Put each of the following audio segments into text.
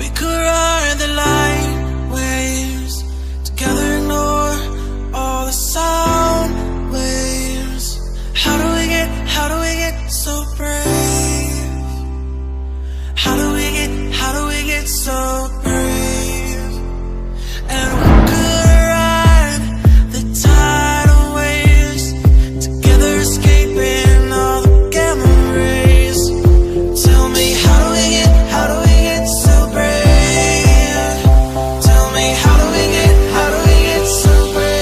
We could ride the light waves together, ignore all the sound waves. How do we get so brave? How do we get so brave? And we could ride the tidal waves together, escaping all the gamma rays. Tell me, how do we get so brave? Tell me, how do we get so brave?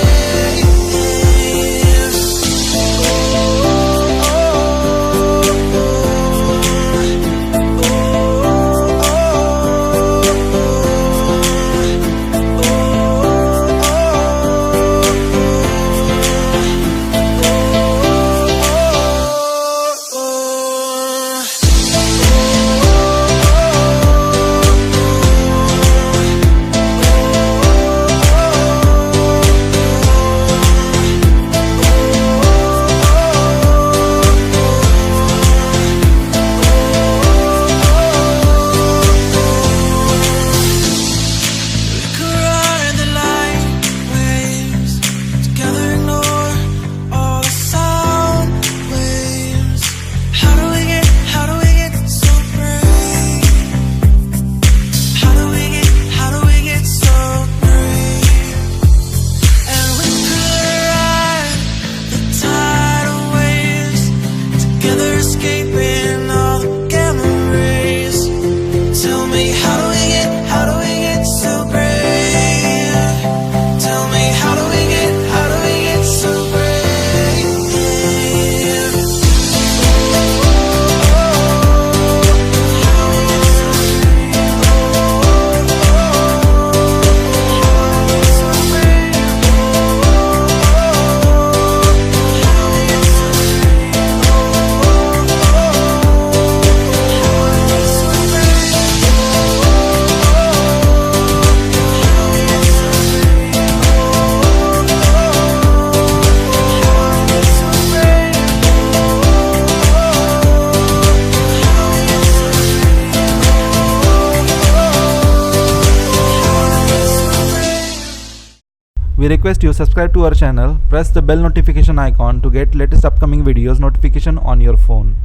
Escaping all the gamma rays. Tell me, how do we get so brave? Tell me, how do we get so brave? We request you subscribe to our channel, press the bell notification icon to get latest upcoming videos notification on your phone.